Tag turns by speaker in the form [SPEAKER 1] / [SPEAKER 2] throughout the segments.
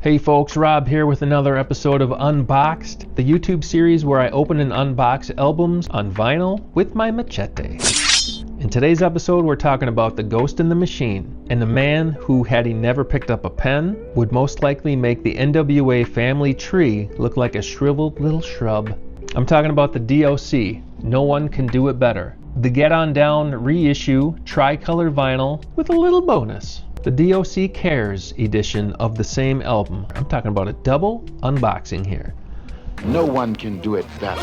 [SPEAKER 1] Hey folks, Rob here with another episode of Unboxed, the YouTube series where I open and unbox albums on vinyl with my machete. In today's episode, we're talking about The Ghost in the Machine, and the man who, had he never picked up a pen, would most likely make the N.W.A. family tree look like a shriveled little shrub. I'm talking about the D.O.C, No One Can Do It Better. The Get On Down reissue tricolor vinyl with a little bonus. The DOCCares edition of the same album. I'm talking about a double unboxing here.
[SPEAKER 2] No one can do it better.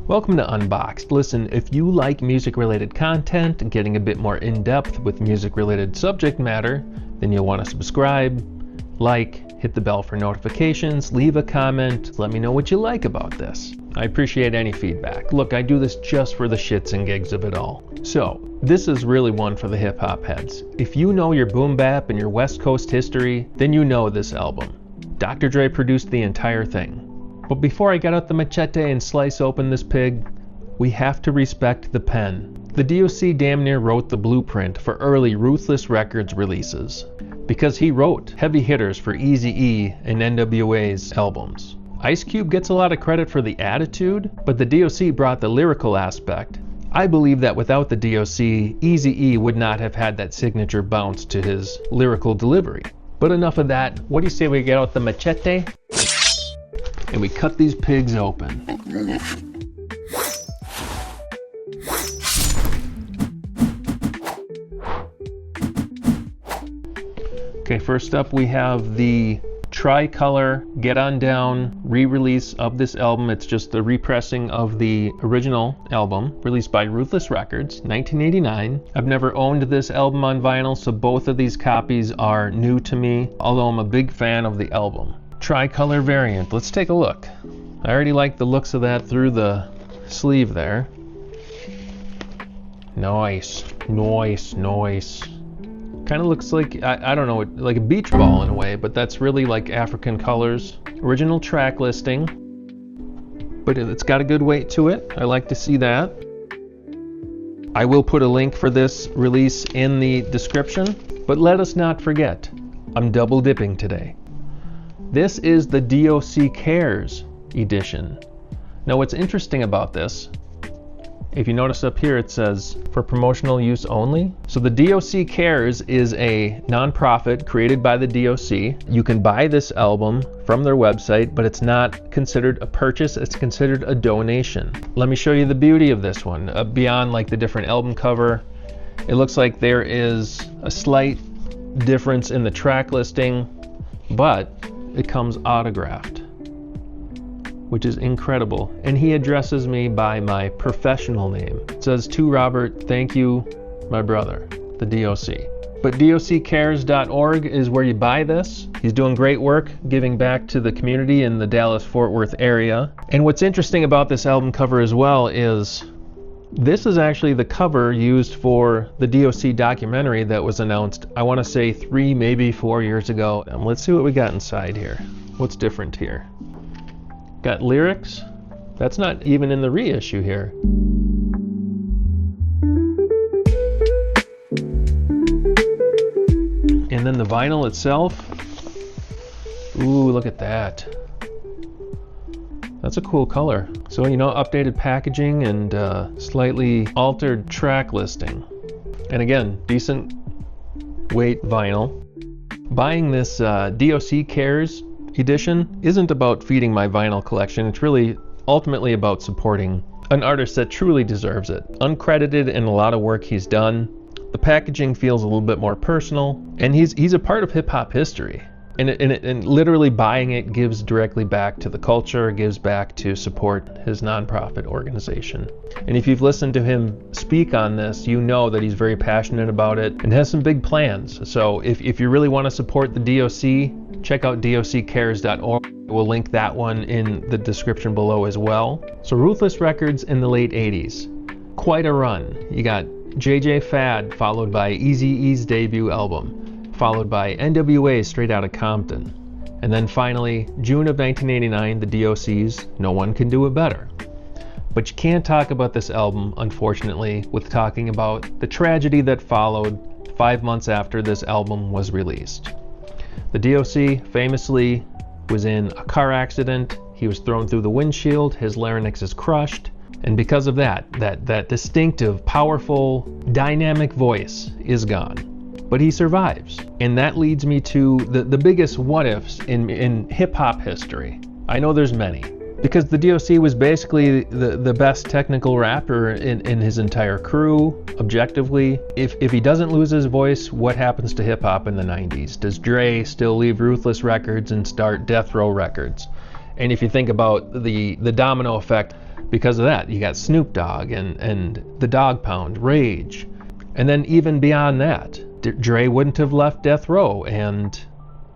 [SPEAKER 1] Welcome to Unboxed. Listen, if you like music-related content and getting a bit more in-depth with music-related subject matter, then you'll want to subscribe, like, hit the bell for notifications, leave a comment, let me know what you like about this. I appreciate any feedback. Look, I do this just for the shits and gigs of it all. So, this is really one for the hip-hop heads. If you know your boom bap and your West Coast history, then you know this album. Dr. Dre produced the entire thing. But before I get out the machete and slice open this pig, we have to respect the pen. The D.O.C. damn near wrote the blueprint for early Ruthless Records releases, because he wrote heavy hitters for Eazy-E and N.W.A.'s albums. Ice Cube gets a lot of credit for the attitude, but the D.O.C. brought the lyrical aspect. I believe that without the D.O.C., Eazy-E would not have had that signature bounce to his lyrical delivery. But enough of that. What do you say we get out the machete and we cut these pigs open? Okay, first up we have the tricolor Get On Down re-release of this album. It's just the repressing of the original album released by Ruthless Records, 1989. I've never owned this album on vinyl, so both of these copies are new to me, although I'm a big fan of the album. Tricolor variant, let's take a look. I already like the looks of that through the sleeve there. Nice. Kind of looks like, I don't know, like a beach ball in a way, but that's really like African colors. Original track listing, but it's got a good weight to it. I like to see that. I will put a link for this release in the description, but let us not forget, I'm double dipping today. This is the DOCCares edition. Now what's interesting about this, if you notice up here it says for promotional use only. So the DOCCares is a non-profit created by the DOC. You can buy this album from their website, but it's not considered a purchase, it's considered a donation. Let me show you the beauty of this one. Beyond like the different album cover, it looks like there is a slight difference in the track listing, but it comes autographed, which is incredible. And he addresses me by my professional name. It says, "To Robert, thank you, my brother, the DOC." But DOCCares.org is where you buy this. He's doing great work giving back to the community in the Dallas-Fort Worth area. And what's interesting about this album cover as well is this is actually the cover used for the DOC documentary that was announced, I want to say 3, maybe 4 years ago. Let's see what we got inside here. What's different here? Got lyrics. That's not even in the reissue here. And then the vinyl itself. Ooh, look at that. That's a cool color. So, you know, updated packaging and slightly altered track listing. And again, decent weight vinyl. Buying this DOCCares edition isn't about feeding my vinyl collection. It's really ultimately about supporting an artist that truly deserves it. Uncredited in a lot of work he's done. The packaging feels a little bit more personal, and he's a part of hip-hop history. And literally buying it gives directly back to the culture, gives back to support his nonprofit organization. And if you've listened to him speak on this, you know that he's very passionate about it and has some big plans. So if you really want to support the DOC, check out DOCCares.org. We'll link that one in the description below as well. So Ruthless Records in the late 80s. Quite a run. You got JJ Fad, followed by Eazy-E's debut album, followed by N.W.A. Straight Outta Compton. And then finally, June of 1989, the D.O.C's No One Can Do It Better. But you can't talk about this album, unfortunately, with talking about the tragedy that followed 5 months after this album was released. The D.O.C. famously was in a car accident. He was thrown through the windshield, his larynx is crushed, and because of that distinctive, powerful, dynamic voice is gone. But he survives. And that leads me to the biggest what-ifs in hip-hop history. I know there's many. Because the D.O.C. was basically the best technical rapper in his entire crew, objectively. If he doesn't lose his voice, what happens to hip-hop in the 90s? Does Dre still leave Ruthless Records and start Death Row Records? And if you think about the domino effect, because of that, you got Snoop Dogg and the Dog Pound, Rage. And then even beyond that, Dre wouldn't have left Death Row and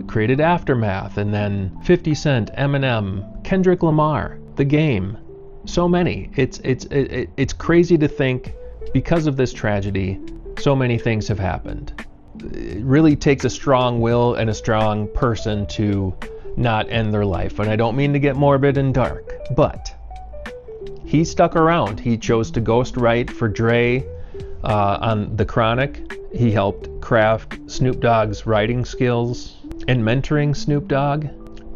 [SPEAKER 1] created Aftermath, and then 50 Cent, Eminem, Kendrick Lamar, The Game, so many. It's crazy to think, because of this tragedy, so many things have happened. It really takes a strong will and a strong person to not end their life. And I don't mean to get morbid and dark, but he stuck around. He chose to ghostwrite for Dre on The Chronic. He helped craft Snoop Dogg's writing skills and mentoring Snoop Dogg.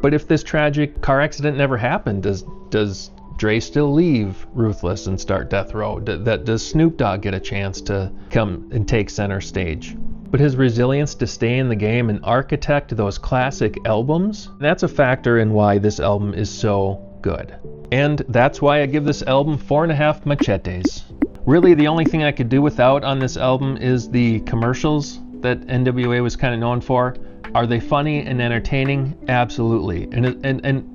[SPEAKER 1] But if this tragic car accident never happened, does Dre still leave Ruthless and start Death Row? Does Snoop Dogg get a chance to come and take center stage? But his resilience to stay in the game and architect those classic albums, that's a factor in why this album is so good. And that's why I give this album 4.5 machetes. Really, the only thing I could do without on this album is the commercials that N.W.A. was kind of known for. Are they funny and entertaining? Absolutely. And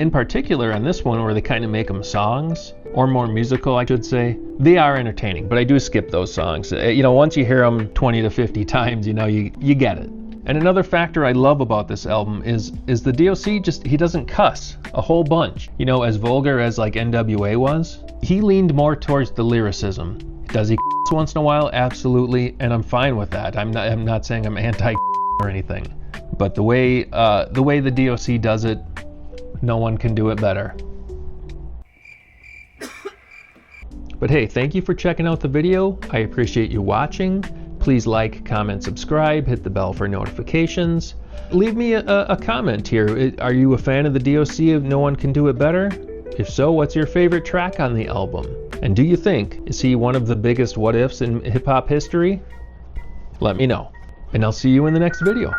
[SPEAKER 1] in particular on this one, where they kind of make them songs, or more musical, I should say, they are entertaining, but I do skip those songs. Once you hear them 20 to 50 times, you get it. And another factor I love about this album is the D.O.C. he doesn't cuss a whole bunch. As vulgar as like N.W.A. was, he leaned more towards the lyricism. Does he once in a while? Absolutely, and I'm fine with that. I'm not saying I'm anti or anything, but the way the D.O.C. does it, no one can do it better. But hey, thank you for checking out the video. I appreciate you watching. Please like, comment, subscribe, hit the bell for notifications. Leave me a comment here. Are you a fan of the D.O.C. if No One Can Do It Better? If so, what's your favorite track on the album? And do you think, is he one of the biggest what-ifs in hip-hop history? Let me know. And I'll see you in the next video.